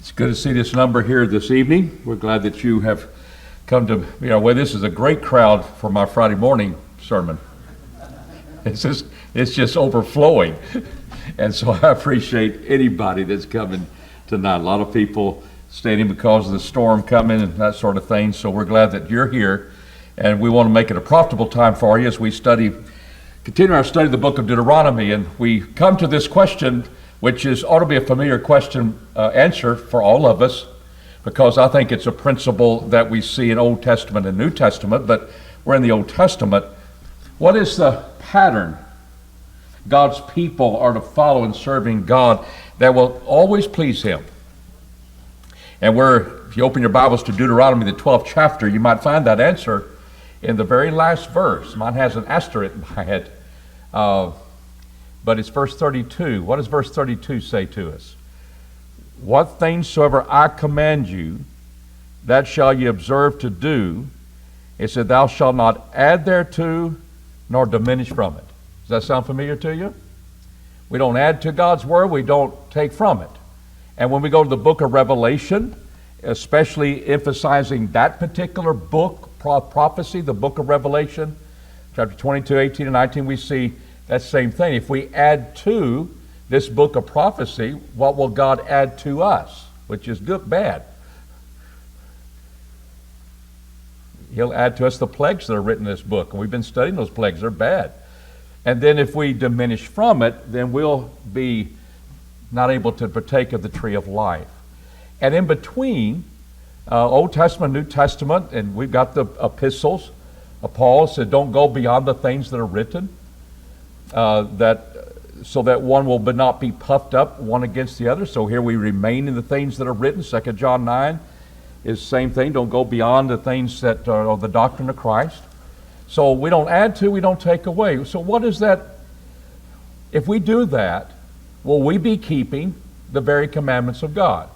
It's good to see this number here this evening. We're glad that you have come to, well, this is a great crowd for my Friday morning sermon. It's just overflowing. And so I appreciate anybody that's coming tonight. A lot of people staying in because of the storm coming and that sort of thing. So we're glad that you're here. And we want to make it a profitable time for you as we continue our study of the book of Deuteronomy. And we come to this question, which ought to be a familiar question answer for all of us, because I think it's a principle that we see in Old Testament and New Testament, but we're in the Old Testament. What is the pattern God's people are to follow in serving God that will always please Him? And if you open your Bibles to Deuteronomy, the 12th chapter, you might find that answer in the very last verse. Mine has an asterisk by it. But it's verse 32. What does verse 32 say to us? What things soever I command you, that shall ye observe to do. It said, thou shalt not add thereto, nor diminish from it. Does that sound familiar to you? We don't add to God's word, we don't take from it. And when we go to the book of Revelation, especially emphasizing that particular book, prophecy, the book of Revelation, chapter 22, 18, and 19, we see that same thing. If we add to this book of prophecy, what will God add to us? Which is good, bad. He'll add to us the plagues that are written in this book. And we've been studying those plagues. They're bad. And then if we diminish from it, then we'll be not able to partake of the tree of life. And in between, Old Testament, New Testament, and we've got the epistles. Paul said, don't go beyond the things that are written. So that one will not be puffed up one against the other. So here we remain in the things that are written. 2 John 9 is the same thing. Don't go beyond the things that are the doctrine of Christ. So we don't add to, we don't take away. So what is that? If we do that, will we be keeping the very commandments of God?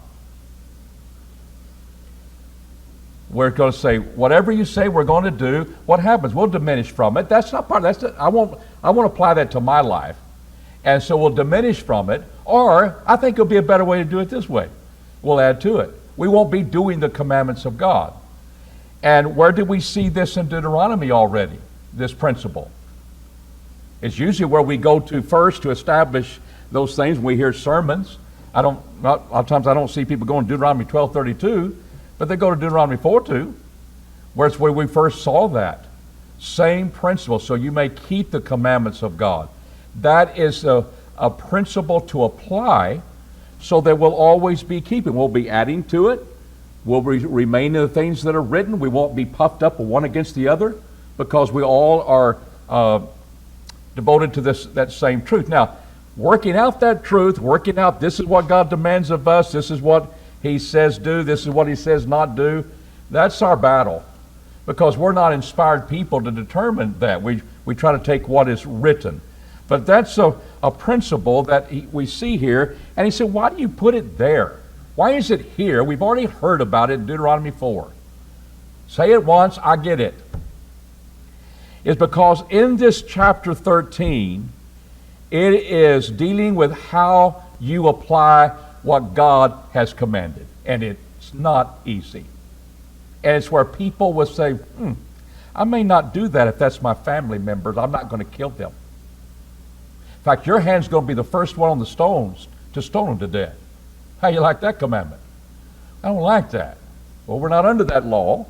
We're going to say, whatever you say we're going to do, what happens? We'll diminish from it. That's not part of it. I won't apply that to my life. And so we'll diminish from it. Or I think it'll be a better way to do it this way. We'll add to it. We won't be doing the commandments of God. And where do we see this in Deuteronomy already, this principle? It's usually where we go to first to establish those things when we hear sermons. A lot of times I don't see people going to Deuteronomy 12:32, but they go to Deuteronomy 4:2, where it's where we first saw that. Same principle, so you may keep the commandments of God. That is a principle to apply so that we'll always be keeping. We'll be adding to it. We'll remain in the things that are written. We won't be puffed up one against the other because we all are devoted to that same truth. Now, working out that truth, this is what God demands of us, this is what He says do, this is what He says not do, that's our battle. Because we're not inspired people to determine that. We try to take what is written. But that's a principle that we see here. And he said, why do you put it there? Why is it here? We've already heard about it in Deuteronomy 4. Say it once, I get it. It's because in this chapter 13, it is dealing with how you apply what God has commanded. And it's not easy. And it's where people will say, I may not do that if that's my family members. I'm not going to kill them. In fact, your hand's going to be the first one on the stones to stone them to death. How you like that commandment? I don't like that. Well, we're not under that law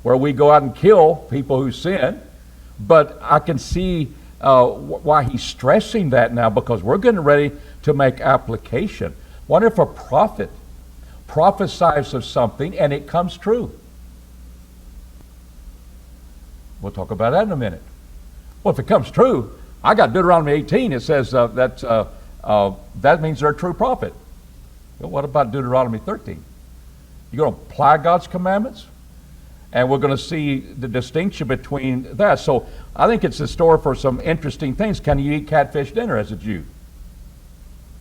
where we go out and kill people who sin. But I can see why he's stressing that now, because we're getting ready to make application. What if a prophet prophesies of something and it comes true? We'll talk about that in a minute. Well, if it comes true, I got Deuteronomy 18. It says that means they're a true prophet. Well, what about Deuteronomy 13? You're going to apply God's commandments? And we're going to see the distinction between that. So I think it's a store for some interesting things. Can you eat catfish dinner as a Jew?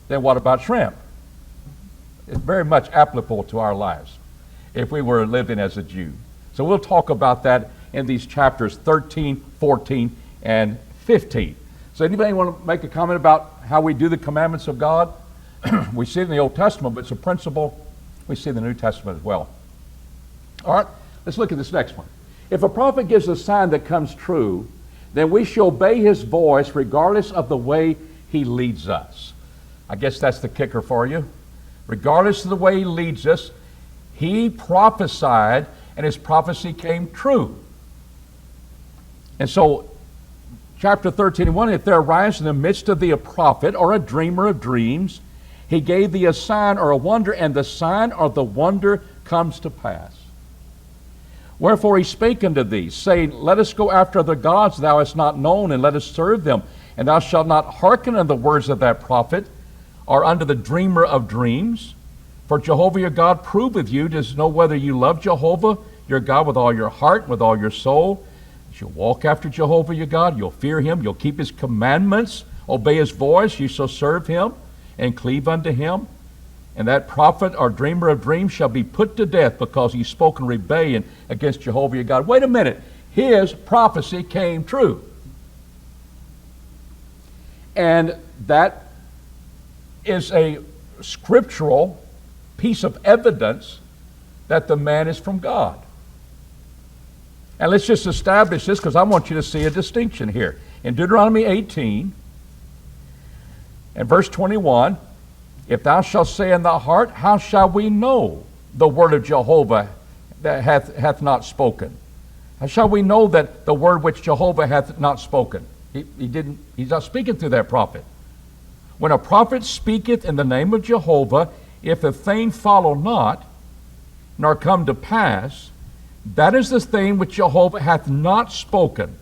Then what about shrimp? It's very much applicable to our lives if we were living as a Jew. So we'll talk about that in these chapters 13, 14, and 15. So anybody want to make a comment about how we do the commandments of God? We see it in the Old Testament, but it's a principle We see in the New Testament as well. All right, let's look at this next one. If a prophet gives a sign that comes true, then we shall obey his voice regardless of the way he leads us. I guess that's the kicker for you. Regardless of the way he leads us, he prophesied and his prophecy came true. And so, chapter 13:1, if there arises in the midst of thee a prophet or a dreamer of dreams, he gave thee a sign or a wonder, and the sign or the wonder comes to pass. Wherefore he spake unto thee, saying, Let us go after other gods thou hast not known, and let us serve them. And thou shalt not hearken unto the words of that prophet, or unto the dreamer of dreams. For Jehovah your God proveth you to know whether you love Jehovah your God with all your heart, with all your soul. You'll walk after Jehovah your God, you'll fear him, you'll keep his commandments, obey his voice, you shall serve him, and cleave unto him. And that prophet or dreamer of dreams shall be put to death because he spoke in rebellion against Jehovah your God. Wait a minute. His prophecy came true. And that is a scriptural piece of evidence that the man is from God. And let's just establish this because I want you to see a distinction here. In Deuteronomy 18 and verse 21, if thou shalt say in thy heart, how shall we know the word of Jehovah that hath not spoken? How shall we know that the word which Jehovah hath not spoken? He's not speaking through that prophet. When a prophet speaketh in the name of Jehovah, if the thing follow not, nor come to pass, that is the thing which Jehovah hath not spoken.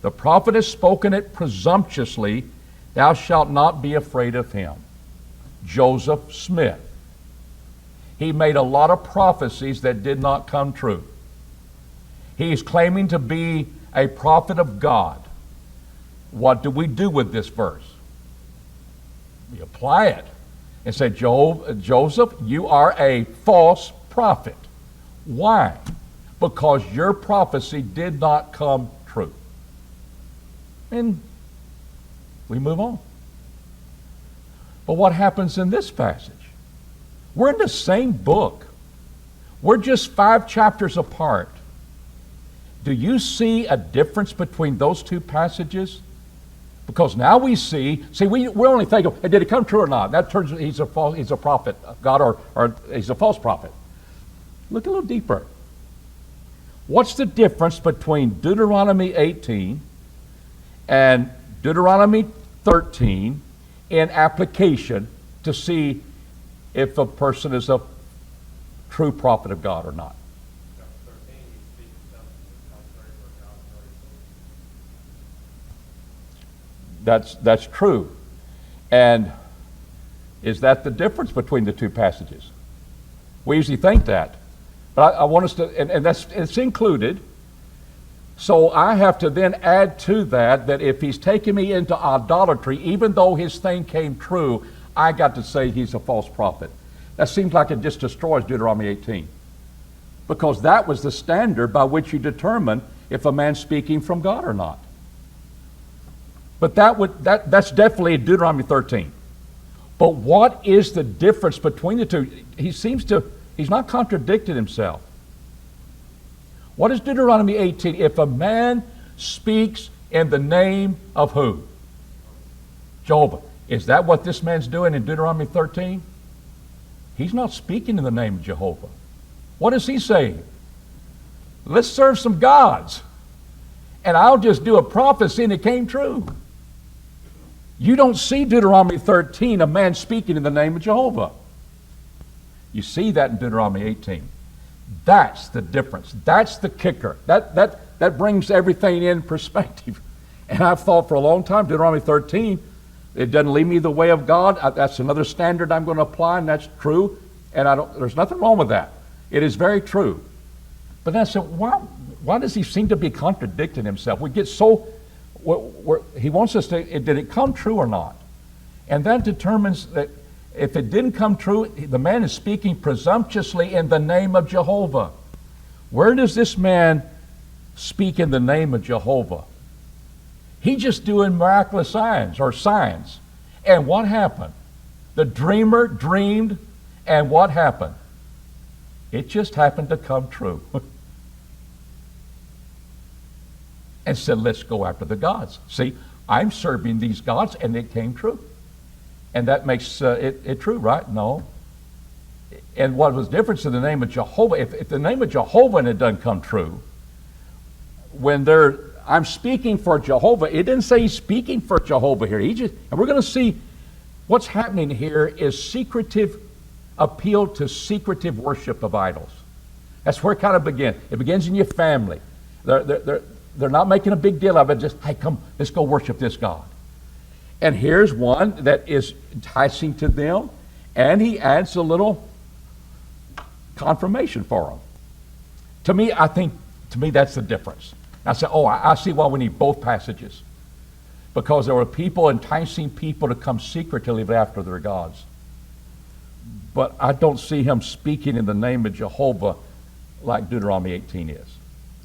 The prophet has spoken it presumptuously. Thou shalt not be afraid of him. Joseph Smith. He made a lot of prophecies that did not come true. He's claiming to be a prophet of God. What do we do with this verse? We apply it and say, Joseph, you are a false prophet. Why? Because your prophecy did not come true. And we move on. But what happens in this passage? We're in the same book. We're just 5 chapters apart. Do you see a difference between those two passages? Because now we see we only think of, hey, did it come true or not? That turns he's a prophet of God or he's a false prophet. Look a little deeper. What's the difference between Deuteronomy 18 and Deuteronomy 13 in application to see if a person is a true prophet of God or not? That's true. And is that the difference between the two passages? We usually think that. But I want us to, and it's included. So I have to then add to that if he's taking me into idolatry, even though his thing came true, I got to say he's a false prophet. That seems like it just destroys Deuteronomy 18. Because that was the standard by which you determine if a man's speaking from God or not. But that's definitely Deuteronomy 13. But what is the difference between the two? He's not contradicted himself. What is Deuteronomy 18? If a man speaks in the name of who? Jehovah. Is that what this man's doing in Deuteronomy 13? He's not speaking in the name of Jehovah. What is he saying? Let's serve some gods, and I'll just do a prophecy and it came true. You don't see Deuteronomy 13, a man speaking in the name of Jehovah. You see that in Deuteronomy 18. That's the difference. That's the kicker. That brings everything in perspective. And I've thought for a long time, Deuteronomy 13, it doesn't lead me the way of God. That's another standard I'm going to apply, and that's true. And there's nothing wrong with that. It is very true. But then I said, why does he seem to be contradicting himself? We get so... he wants us to, did it come true or not? And that determines that if it didn't come true, the man is speaking presumptuously in the name of Jehovah. Where does this man speak in the name of Jehovah? He's just doing miraculous signs. And what happened? The dreamer dreamed, and what happened? It just happened to come true. And said, let's go after the gods. See, I'm serving these gods, and it came true. And that makes it true, right? No. And what was different in the name of Jehovah, if the name of Jehovah and it doesn't come true, when I'm speaking for Jehovah, it didn't say he's speaking for Jehovah here. And we're going to see what's happening here is secretive appeal to secretive worship of idols. That's where it kind of begins. It begins in your family. They're not making a big deal of it. Just, hey, come, let's go worship this God. And here's one that is enticing to them, and he adds a little confirmation for them. To me, that's the difference. I said, I see why we need both passages. Because there were people enticing people to come secretly after their gods. But I don't see him speaking in the name of Jehovah like Deuteronomy 18 is.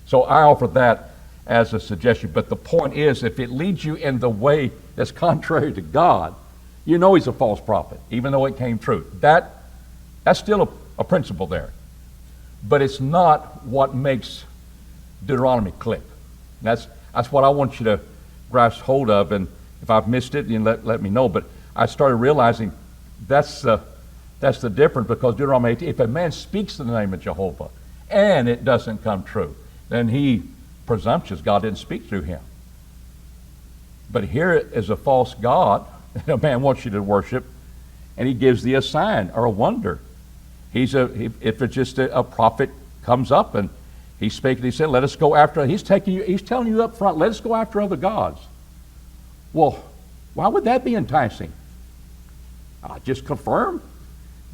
So I offer that as a suggestion. But the point is, if it leads you in the way that's contrary to God, you know he's a false prophet, even though it came true. That's still a principle there. But it's not what makes Deuteronomy click. That's what I want you to grasp hold of. And if I've missed it, then let me know. But I started realizing that's the difference, because Deuteronomy 18, if a man speaks in the name of Jehovah and it doesn't come true, then he presumptuous. God didn't speak through him. But here is a false god that a man wants you to worship, and he gives thee a sign or a wonder. If it's just a prophet comes up and he said, let us go after, he's telling you up front, let us go after other gods. Well, why would that be enticing? I just confirm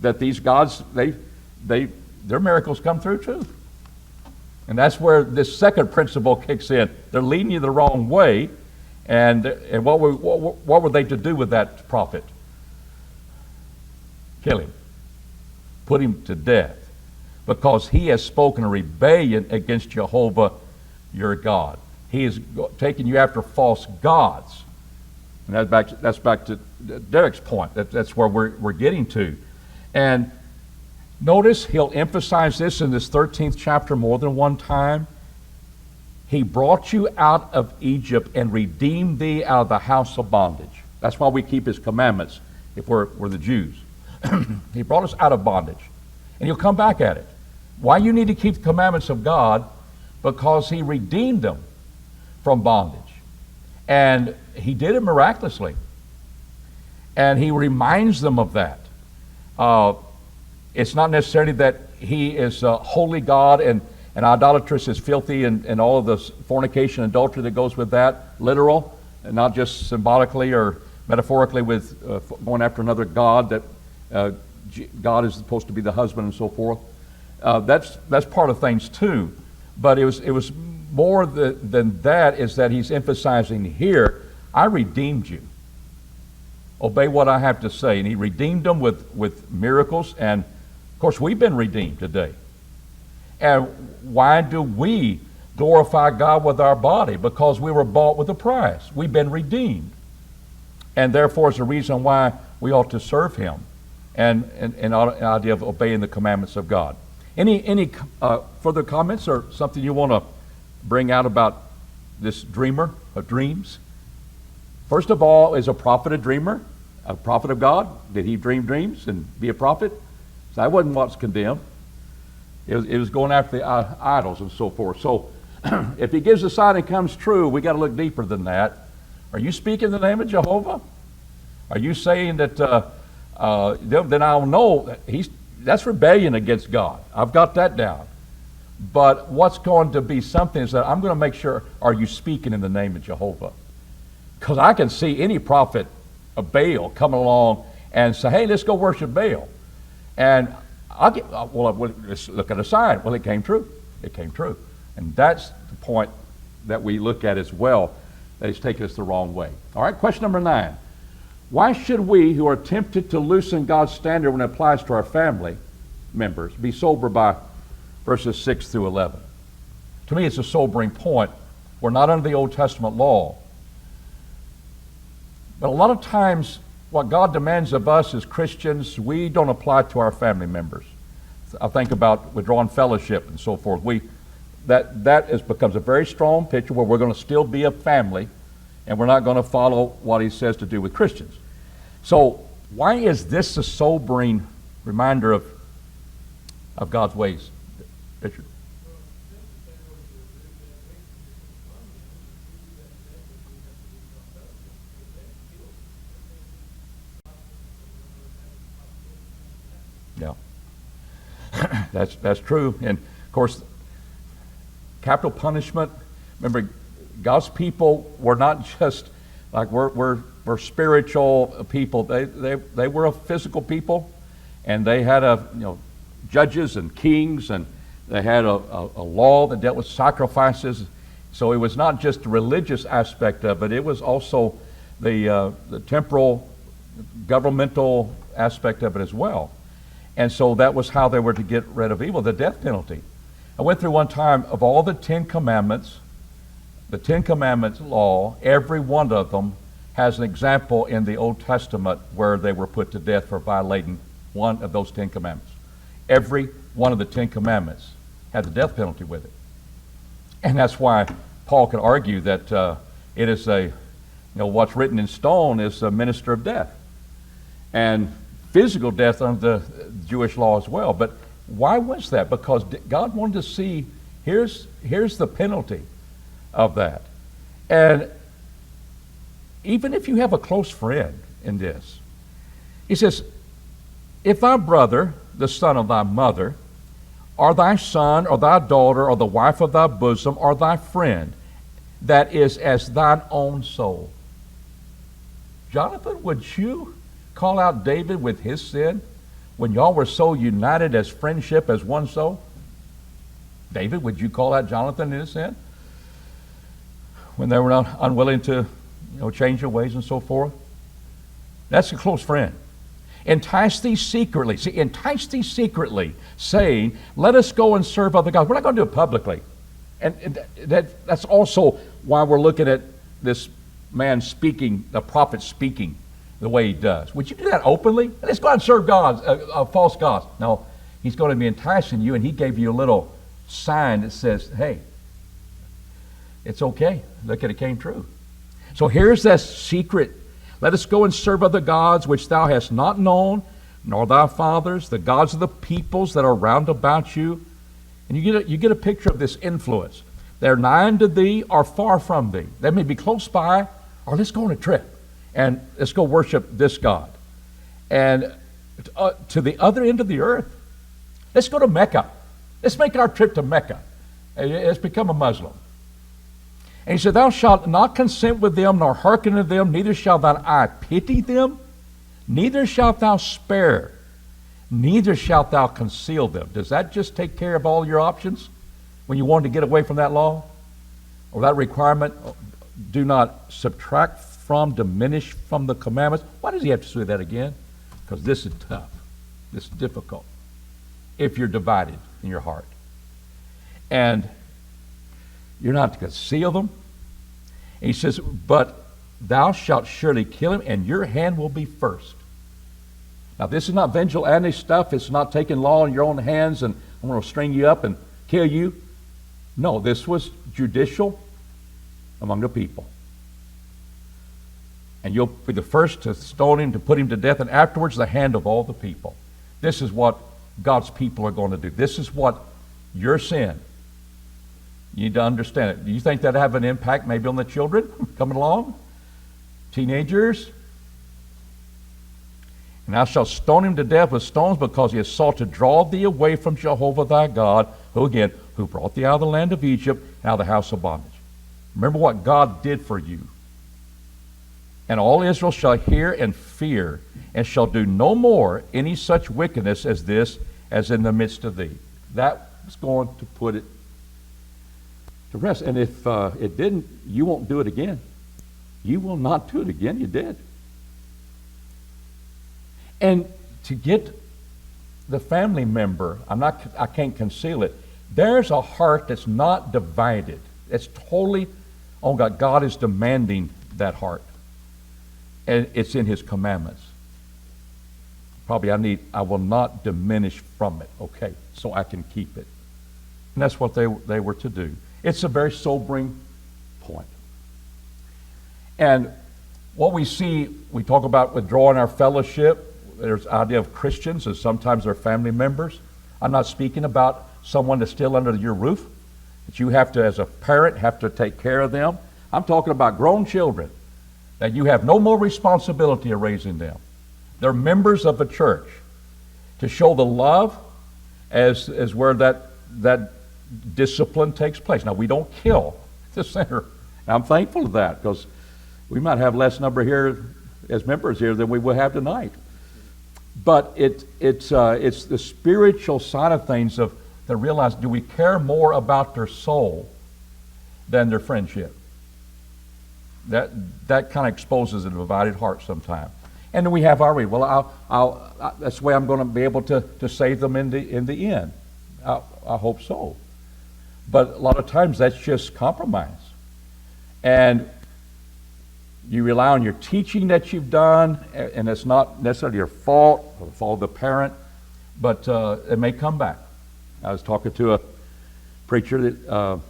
that these gods, their miracles come through too. And that's where this second principle kicks in. They're leading you the wrong way. And what were they to do with that prophet? Kill him. Put him to death. Because he has spoken a rebellion against Jehovah your God. He is taking you after false gods. And that's back to Derek's point. That's where we're getting to. And notice he'll emphasize this in this 13th chapter more than one time. He brought you out of Egypt and redeemed thee out of the house of bondage. That's why we keep his commandments if we're the Jews. He brought us out of bondage. And he'll come back at it. Why you need to keep the commandments of God? Because he redeemed them from bondage. And he did it miraculously. And he reminds them of that. It's not necessarily that he is a holy God and idolatrous is filthy and all of the fornication and adultery that goes with that, literal, and not just symbolically or metaphorically with going after another God, that God is supposed to be the husband and so forth. That's part of things too. But it was more than that, is that he's emphasizing here, I redeemed you. Obey what I have to say. And he redeemed them with miracles. And of course, we've been redeemed today. And why do we glorify God with our body? Because we were bought with a price. We've been redeemed. And therefore, it's a reason why we ought to serve him. And an idea of obeying the commandments of God. Any further comments or something you want to bring out about this dreamer of dreams? First of all, is a prophet a dreamer? A prophet of God? Did he dream dreams and be a prophet? So that wasn't what's condemned. It was going after the idols and so forth. So if he gives a sign and comes true, we got to look deeper than that. Are you speaking in the name of Jehovah? Are you saying that then I'll know that's rebellion against God? I've got that down. But what's going to be something is that I'm going to make sure, are you speaking in the name of Jehovah? Because I can see any prophet of Baal coming along and say, hey, let's go worship Baal. And let's look at a sign. Well, it came true. It came true. And that's the point that we look at as well, that is taking us the wrong way. All right, question number 9. Why should we, who are tempted to loosen God's standard when it applies to our family members, be sober by verses 6 through 11? To me, it's a sobering point. We're not under the Old Testament law. But a lot of times, what God demands of us as Christians, we don't apply to our family members. I think about withdrawing fellowship and so forth. That becomes a very strong picture where we're going to still be a family, and we're not going to follow what he says to do with Christians. So why is this a sobering reminder of God's ways, Richard? Yeah, that's true. And of course, capital punishment. Remember, God's people were not just like we're spiritual people. They were a physical people, and they had judges and kings, and they had a law that dealt with sacrifices. So it was not just the religious aspect of it; it was also the temporal, governmental aspect of it as well. And so that was how they were to get rid of evil, the death penalty. I went through one time of all the 10 Commandments, the 10 Commandments law, every one of them has an example in the Old Testament where they were put to death for violating one of those 10 Commandments. Every one of the 10 Commandments had the death penalty with it. And that's why Paul could argue that it is what's written in stone is a minister of death. And physical death under the Jewish law as well. But why was that? Because God wanted to see, here's the penalty of that. And even if you have a close friend in this, he says, if thy brother, the son of thy mother, or thy son, or thy daughter, or the wife of thy bosom, or thy friend, that is as thine own soul. Jonathan, would you call out David with his sin when y'all were so united as friendship as one soul? David, would you call out Jonathan in his sin when they were not unwilling to change their ways and so forth? That's a close friend. Entice thee secretly. See, entice thee secretly, saying, let us go and serve other gods. We're not going to do it publicly. And that's also why we're looking at this man speaking, the prophet speaking the way he does. Would you do that openly? Let's go out and serve gods, false gods. No, he's going to be enticing you, and he gave you a little sign that says, hey, it's okay. Look at it, came true. So here's that secret. Let us go and serve other gods which thou hast not known, nor thy fathers, the gods of the peoples that are round about you. And you get a picture of this influence. They're nigh unto thee or far from thee. They may be close by, or let's go on a trip and let's go worship this God. And to the other end of the earth, let's go to Mecca. Let's make our trip to Mecca. Let's become a Muslim. And he said, thou shalt not consent with them, nor hearken to them, neither shall thine eye pity them, neither shalt thou spare, neither shalt thou conceal them. Does that just take care of all your options when you want to get away from that law or that requirement? Do not subtract from, diminish from the commandments. Why does he have to say that again? Because this is tough. This is difficult if you're divided in your heart. And you're not to conceal them. And he says, but thou shalt surely kill him, and your hand will be first. Now, this is not vigilante stuff. It's not taking law in your own hands and I'm going to string you up and kill you. No, this was judicial among the people. And you'll be the first to stone him, to put him to death, and afterwards the hand of all the people. This is what God's people are going to do. This is what your sin. You need to understand it. Do you think that'll have an impact maybe on the children coming along? Teenagers? And thou shalt stone him to death with stones, because he has sought to draw thee away from Jehovah thy God, who brought thee out of the land of Egypt, out of the house of bondage. Remember what God did for you. And all Israel shall hear and fear, and shall do no more any such wickedness as this, as in the midst of thee. That was going to put it to rest. And if it didn't, you won't do it again. You will not do it again. You did. And to get the family member, I can't conceal it. There's a heart that's not divided. It's totally on God. God is demanding that heart. And it's in his commandments. probably I will not diminish from it, okay, so I can keep it. And that's what they were to do. It's a very sobering point. And what we see, we talk about withdrawing our fellowship. There's the idea of Christians, and sometimes they're family members. I'm not speaking about someone that's still under your roof, that you have to, as a parent, have to take care of them. I'm talking about grown children, that you have no more responsibility of raising them. They're members of the church. To show the love as where that discipline takes place. Now, we don't kill the sinner. And I'm thankful for that, because we might have less number here as members here than we will have tonight. But it's the spiritual side of things to realize, do we care more about their soul than their friendship? That kind of exposes a divided heart sometimes. And then we have our way. Well, that's the way I'm going to be able to save them in the end. I hope so. But a lot of times that's just compromise. And you rely on your teaching that you've done, and it's not necessarily your fault or the fault of the parent, but it may come back. I was talking to a preacher that of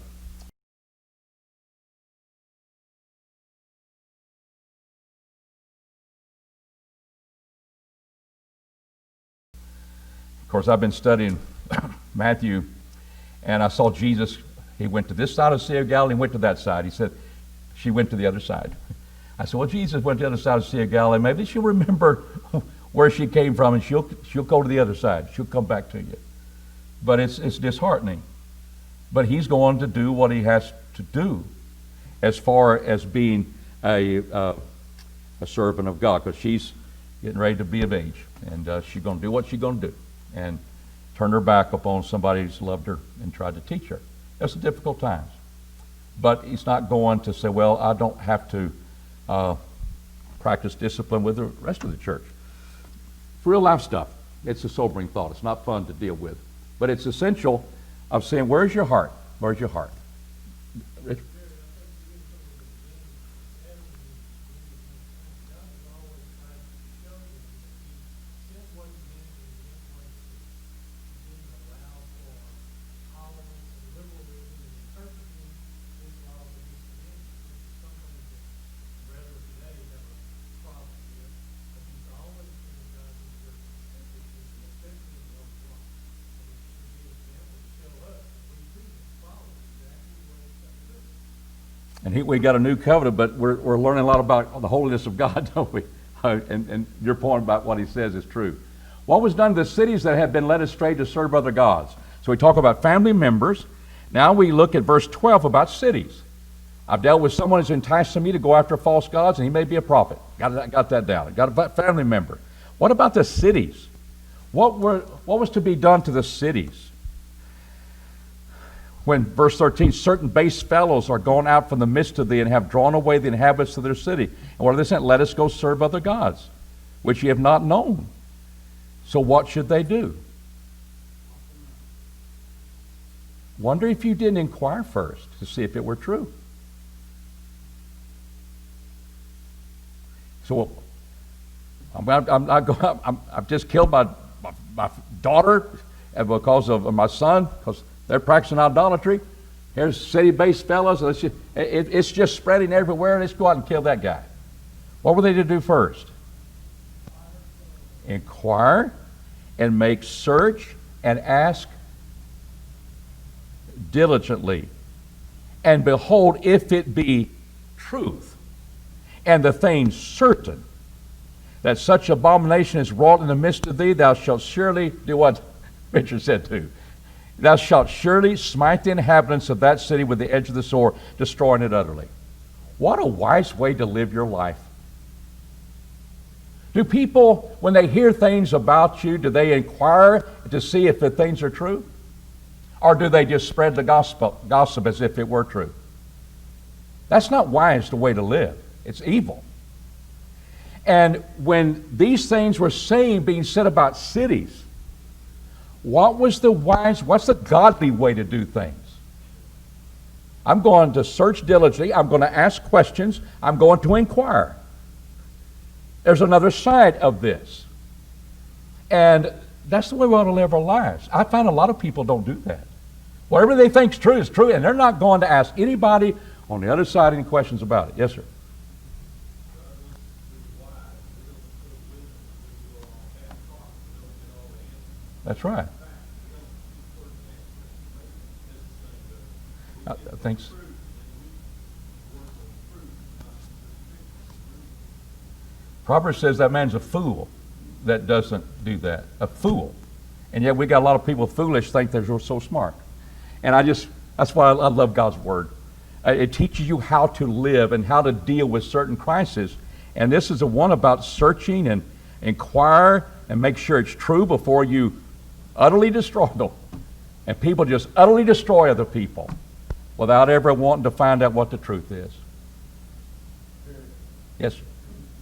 course, I've been studying Matthew, and I saw Jesus. He went to this side of the Sea of Galilee and went to that side. He said, she went to the other side. I said, well, Jesus went to the other side of the Sea of Galilee. Maybe she'll remember where she came from, and she'll go to the other side. She'll come back to you. But it's disheartening. But he's going to do what he has to do as far as being a servant of God, because she's getting ready to be of age, and she's going to do what she's going to do, and turn her back upon somebody who's loved her and tried to teach her. It's difficult times. But he's not going to say, well, I don't have to practice discipline with the rest of the church. It's real life stuff. It's a sobering thought. It's not fun to deal with. But it's essential of saying, where's your heart? Where's your heart? Rich? And we got a new covenant, but we're learning a lot about the holiness of God, don't we? And your point about what he says is true. What was done to the cities that have been led astray to serve other gods? So we talk about family members. Now we look at verse 12 about cities. I've dealt with someone who's enticed me to go after false gods, and he may be a prophet. Got that down. Got a family member. What about the cities? What was to be done to the cities? When, verse 13, certain base fellows are gone out from the midst of thee and have drawn away the inhabitants of their city. And what are they saying? Let us go serve other gods, which ye have not known. So what should they do? Wonder if you didn't inquire first to see if it were true. So I've just killed my daughter because of my son, because they're practicing idolatry. Here's city-based fellows. It's just spreading everywhere. Let's go out and kill that guy. What were they to do first? Inquire and make search and ask diligently. And behold, if it be truth, and the thing certain, that such abomination is wrought in the midst of thee, thou shalt surely do what Richard said too. Thou shalt surely smite the inhabitants of that city with the edge of the sword, destroying it utterly. What a wise way to live your life. Do people, when they hear things about you, do they inquire to see if the things are true? Or do they just spread the gossip as if it were true? That's not wise the way to live. It's evil. And when these things were being said about cities, what's the godly way to do things? I'm going to search diligently. I'm going to ask questions. I'm going to inquire. There's another side of this. And that's the way we ought to live our lives. I find a lot of people don't do that. Whatever they think is true, and they're not going to ask anybody on the other side any questions about it. Yes, sir. That's right. I think so. Proverbs says that man's a fool that doesn't do that. A fool. And yet we got a lot of people foolish think they're so smart. And that's why I love God's Word. It teaches you how to live and how to deal with certain crises. And this is the one about searching and inquire and make sure it's true before you utterly destroy them. And people just utterly destroy other people without ever wanting to find out what the truth is. Yes, sir.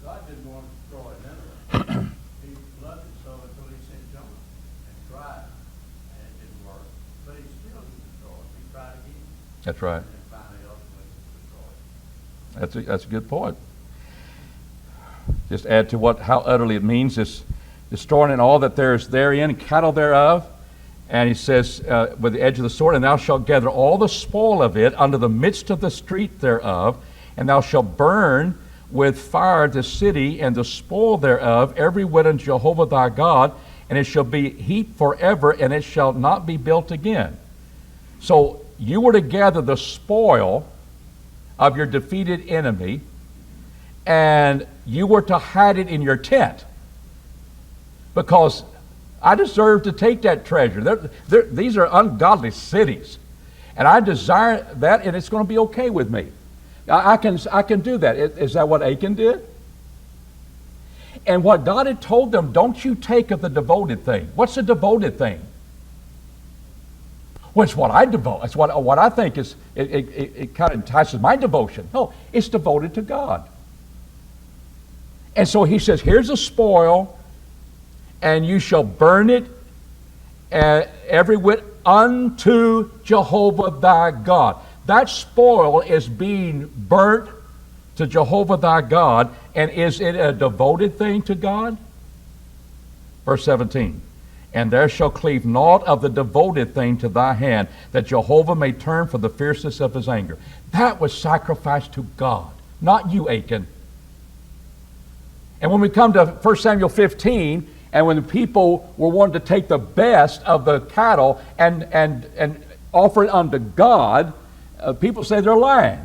God didn't want to destroy Nineveh. He loved it so until he sent Jonah and tried, and it didn't work. But he still didn't destroy it. He tried again. That's right. And then finally, ultimately, destroyed it. That's a good point. Just add to how utterly it means is destroying and all that there is therein, cattle thereof. And he says, with the edge of the sword, and thou shalt gather all the spoil of it under the midst of the street thereof, and thou shalt burn with fire the city and the spoil thereof, every whit unto Jehovah thy God, and it shall be heaped forever, and it shall not be built again. So you were to gather the spoil of your defeated enemy, and you were to hide it in your tent, because I deserve to take that treasure. These are ungodly cities, and I desire that, and it's going to be okay with me. I can do that. Is that what Achan did? And what God had told them, don't you take of the devoted thing. What's a devoted thing? Well, it's what I devote. It's what I think is, it kind of entices my devotion. No, it's devoted to God. And so he says, here's a spoil, and you shall burn it every whit unto Jehovah thy God. That spoil is being burnt to Jehovah thy God, and is it a devoted thing to God? Verse 17, and there shall cleave naught of the devoted thing to thy hand, that Jehovah may turn for the fierceness of his anger. That was sacrificed to God, not you, Achan. And when we come to 1 Samuel 15, and when the people were wanting to take the best of the cattle and offer it unto God, people say they're lying.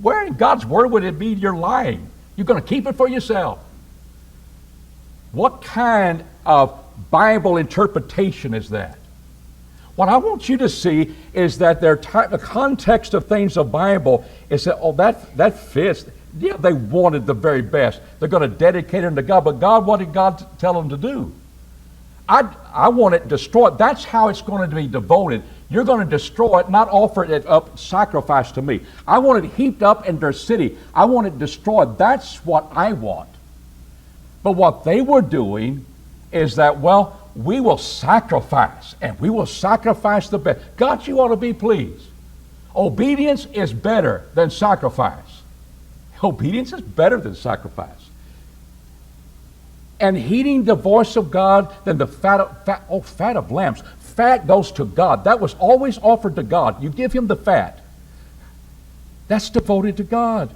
Where in God's Word would it be you're lying? You're going to keep it for yourself. What kind of Bible interpretation is that? What I want you to see is that the context of things of Bible is that, that fits. Yeah, they wanted the very best. They're going to dedicate it to God, but God, what did God tell them to do? I want it destroyed. That's how it's going to be devoted. You're going to destroy it, not offer it up sacrifice to me. I want it heaped up in their city. I want it destroyed. That's what I want. But what they were doing is that, well, we will sacrifice, and we will sacrifice the best. God, you ought to be pleased. Obedience is better than sacrifice. Obedience is better than sacrifice. And heeding the voice of God than the fat of lambs. Fat goes to God. That was always offered to God. You give him the fat. That's devoted to God.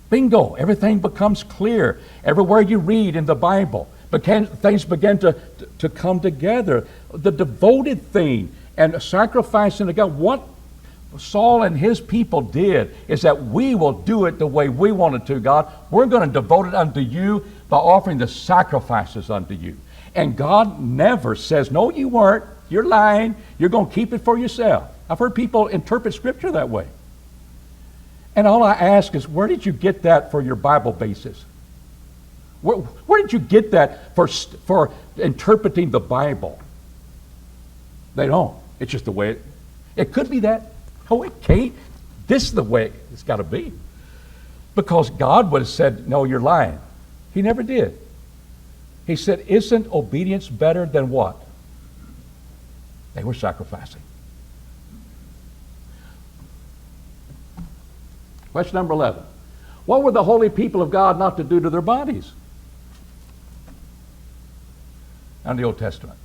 Bingo. Everything becomes clear. Everywhere you read in the Bible, things begin to come together. The devoted thing and sacrificing to God. What Saul and his people did is that we will do it the way we want it to, God. We're going to devote it unto you by offering the sacrifices unto you. And God never says, no, you weren't. You're lying. You're going to keep it for yourself. I've heard people interpret Scripture that way. And all I ask is, where did you get that for your Bible basis? Where did you get that for interpreting the Bible? They don't. It's just the way it could be that. Oh, it can't. This is the way it's got to be. Because God would have said, no, you're lying. He never did. He said, isn't obedience better than what? They were sacrificing. Question number 11. What were the holy people of God not to do to their bodies? under the Old Testament.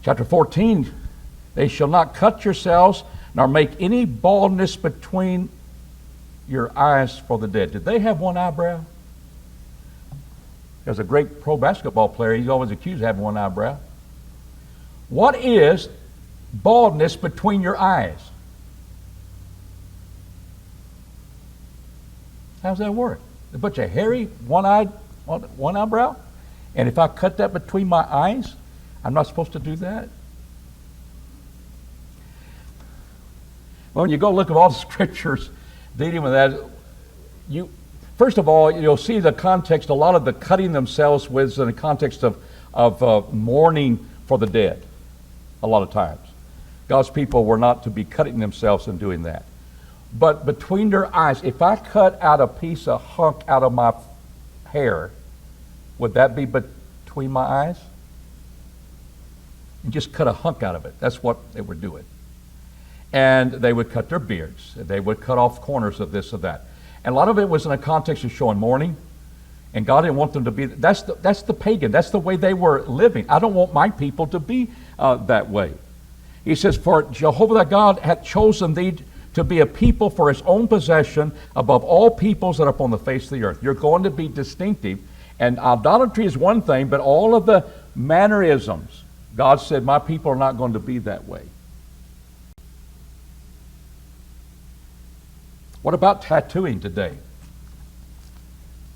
Chapter 14, they shall not cut yourselves, nor make any baldness between your eyes for the dead. Did they have one eyebrow? There's a great pro basketball player, he's always accused of having one eyebrow. What is baldness between your eyes? How's that work? A bunch of hairy, one eyebrow? And if I cut that between my eyes, I'm not supposed to do that? Well, when you go look at all the scriptures dealing with that, first of all, you'll see the context. A lot of the cutting themselves was in the context of mourning for the dead. A lot of times, God's people were not to be cutting themselves and doing that. But between their eyes, if I cut out a piece of hunk out of my hair, would that be between my eyes? And just cut a hunk out of it. That's what they were doing. And they would cut their beards. They would cut off corners of this or that. And a lot of it was in a context of showing mourning. And God didn't want them to be, that's the pagan. That's the way they were living. I don't want my people to be that way. He says, for Jehovah thy God hath chosen thee to be a people for his own possession above all peoples that are upon the face of the earth. You're going to be distinctive. And idolatry is one thing, but all of the mannerisms, God said, my people are not going to be that way. What about tattooing today?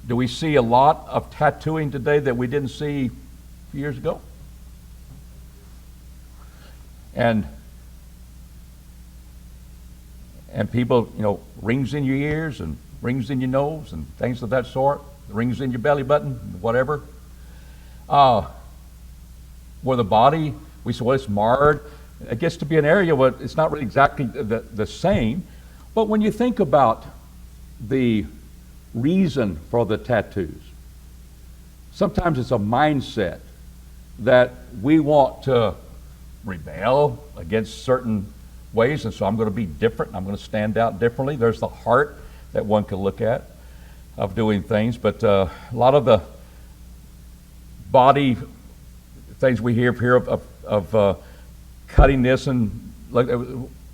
Do we see a lot of tattooing today that we didn't see a few years ago? And people, rings in your ears and rings in your nose and things of that sort, rings in your belly button, whatever. Where the body, we say, well, it's marred. It gets to be an area where it's not really exactly the same. But when you think about the reason for the tattoos, sometimes it's a mindset that we want to rebel against certain ways, and so I'm going to be different. I'm going to stand out differently. There's the heart that one can look at of doing things, but a lot of the body things we hear here of cutting this and like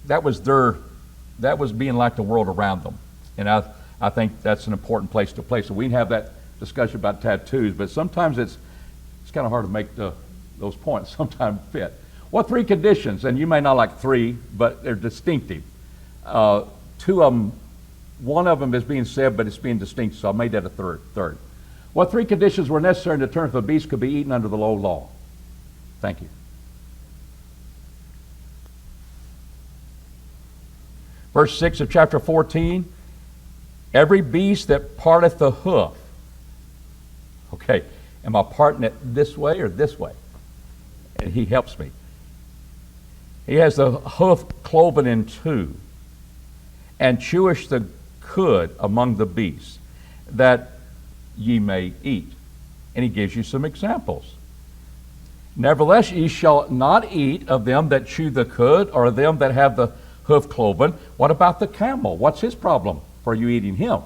that was being like the world around them, and I think that's an important place to play. So we can have that discussion about tattoos, but sometimes it's kind of hard to make those points sometimes fit. What three conditions, and you may not like three, but they're distinctive. Two of them, one of them is being said, but it's being distinct, so I made that a third. What three conditions were necessary to determine if a beast could be eaten under the old law? Thank you. Verse 6 of chapter 14, every beast that parteth the hoof. Okay, am I parting it this way or this way? And he helps me. He has the hoof cloven in two, and cheweth the cud among the beasts, that ye may eat. And he gives you some examples. Nevertheless, ye shall not eat of them that chew the cud, or of them that have the hoof cloven. What about the camel? What's his problem for you eating him?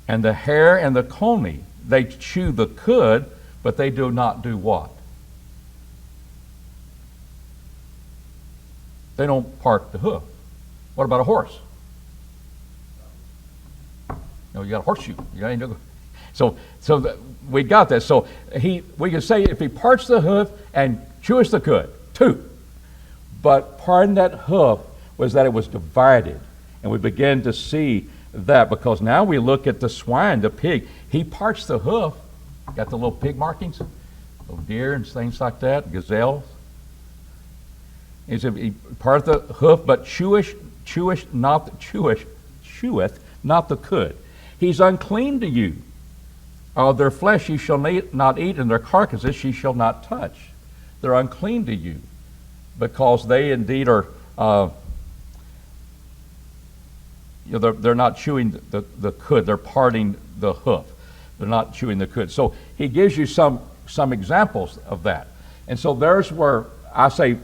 And the hare and the coney, they chew the cud, but they do not do what? They don't part the hoof. What about a horse? You got a horseshoe. So we got that. So we can say if he parts the hoof and chews the cud, two. But parting that hoof was that it was divided. And we begin to see that because now we look at the swine, the pig. He parts the hoof, got the little pig markings, little deer and things like that, gazelles. He said he parteth the hoof, but cheweth not the cud. He's unclean to you. Of their flesh ye shall not eat, and their carcasses ye shall not touch. They're unclean to you, because they indeed are. They're not chewing the cud. They're parting the hoof. They're not chewing the cud. So he gives you some examples of that, and so there's where I say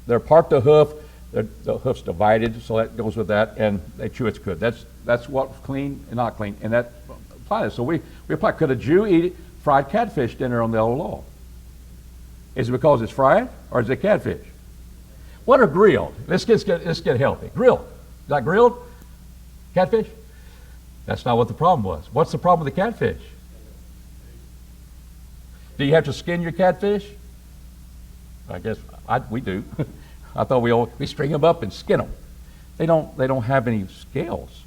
they're part the hoof. The hoof's divided, so that goes with that, and they chew its cud. That's what's clean and not clean, and that applies. So we apply. Could a Jew eat fried catfish dinner on the old law? Is it because it's fried, or is it catfish? What are grilled? Let's get healthy. Grilled. Is that grilled? Catfish? That's not what the problem was. What's the problem with the catfish? Do you have to skin your catfish? I guess we do. I thought we string them up and skin them. They don't have any scales.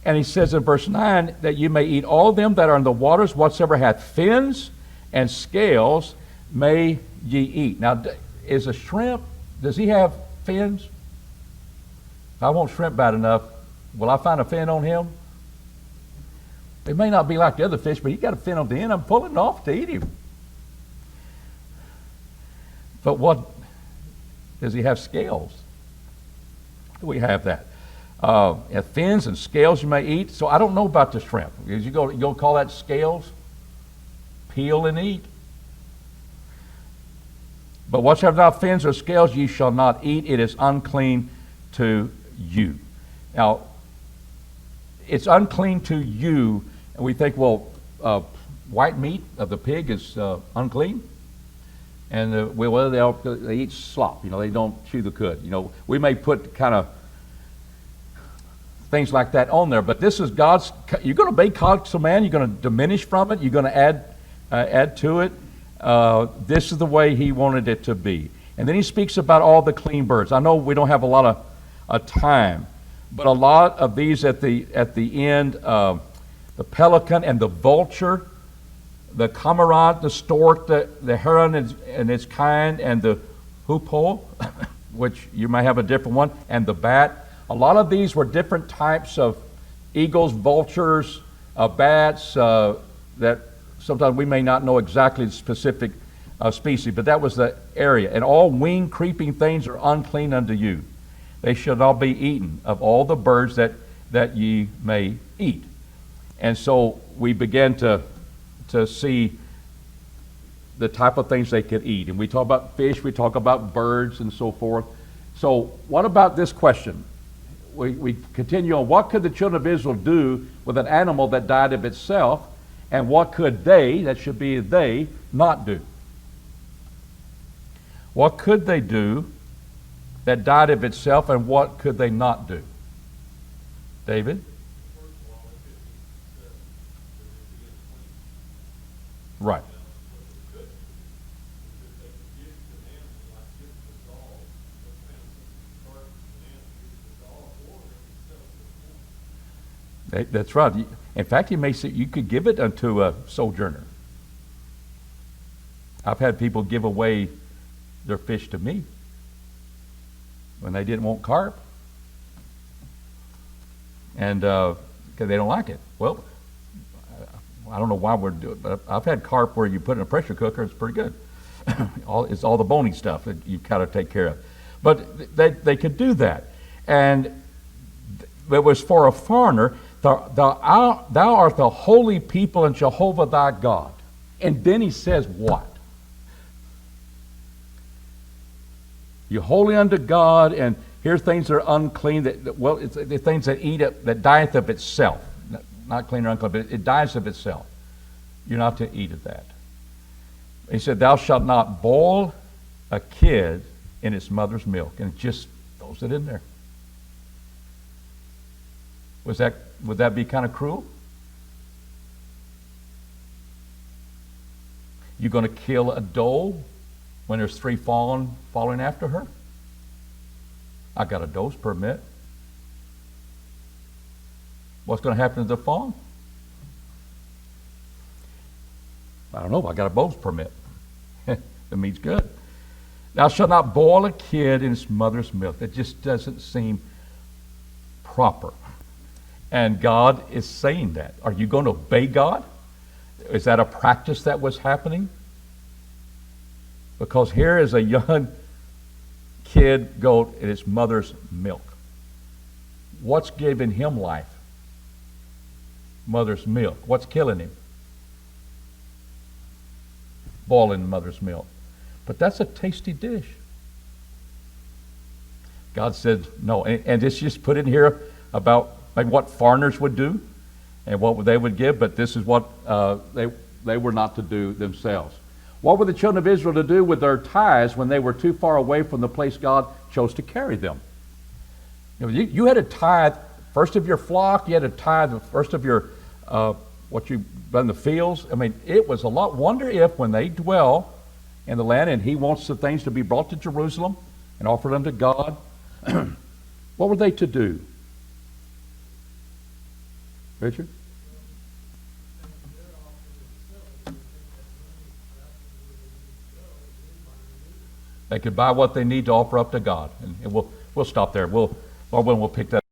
And he says in verse 9 that you may eat all them that are in the waters, whatsoever hath fins and scales may ye eat. Now, is a shrimp, does he have fins? If I want shrimp bad enough, will I find a fin on him? It may not be like the other fish, but he got a fin on the end. I'm pulling it off to eat him. But what, does he have scales? Do we have that? Fins and scales you may eat. So I don't know about the shrimp. You go call that scales? Peel and eat. But whatsoever not fins or scales ye shall not eat. It is unclean to you. Now, it's unclean to you, and we think, well, white meat of the pig is unclean. And they eat slop. They don't chew the cud. We may put kind of things like that on there, but this is God's. You're going to obey God's command. You're going to diminish from it. You're going to add to it. This is the way He wanted it to be. And then He speaks about all the clean birds. I know we don't have a lot of time, but a lot of these at the end, the pelican and the vulture, the cormorant, the stork, the heron and its kind, and the hoopoe, which you may have a different one, and the bat. A lot of these were different types of eagles, vultures, bats, that sometimes we may not know exactly the specific species, but that was the area. And all winged creeping things are unclean unto you. They shall not be eaten of all the birds that ye may eat. And so we began to see the type of things they could eat. And we talk about fish, we talk about birds and so forth. So what about this question? We continue on. What could the children of Israel do with an animal that died of itself? And what could they, that should be they, not do? What could they do that died of itself, and what could they not do? David? Right. That's right. In fact, he may say you could give it unto a sojourner. I've had people give away their fish to me when they didn't want carp, and because they don't like it. Well, I don't know why we're doing it, but I've had carp where you put it in a pressure cooker. It's pretty good. It's all the bony stuff that you kind of take care of. But they could do that, and it was for a foreigner. Thou art the holy people in Jehovah thy God. And then he says what? You're holy unto God, and here things that are unclean. It's the things that eat it, that dieth of itself. Not clean or unclean, but it dies of itself. You're not to eat of that. He said, thou shalt not boil a kid in its mother's milk. And it just throws it in there. Would that be kind of cruel? You going to kill a doe when there's 3 falling after her? I got a doe's permit. What's going to happen to the fawn? I don't know. I got a bow's permit. The meat's good. Thou shalt not boil a kid in its mother's milk. That just doesn't seem proper. And God is saying that. Are you going to obey God? Is that a practice that was happening? Because here is a young kid goat in its mother's milk. What's giving him life? Mother's milk. What's killing him? Boiling mother's milk. But that's a tasty dish. God said no. And it's just put in here about like what foreigners would do and what they would give, but this is what they were not to do themselves. What were the children of Israel to do with their tithes when they were too far away from the place God chose to carry them? You had a tithe first of your flock, you had a tithe first of your what you done the fields. I mean, it was a lot. Wonder if when they dwell in the land and he wants the things to be brought to Jerusalem and offered unto God, what were they to do? Richard? They could buy what they need to offer up to God. And we'll stop there. Lord willing, we'll pick that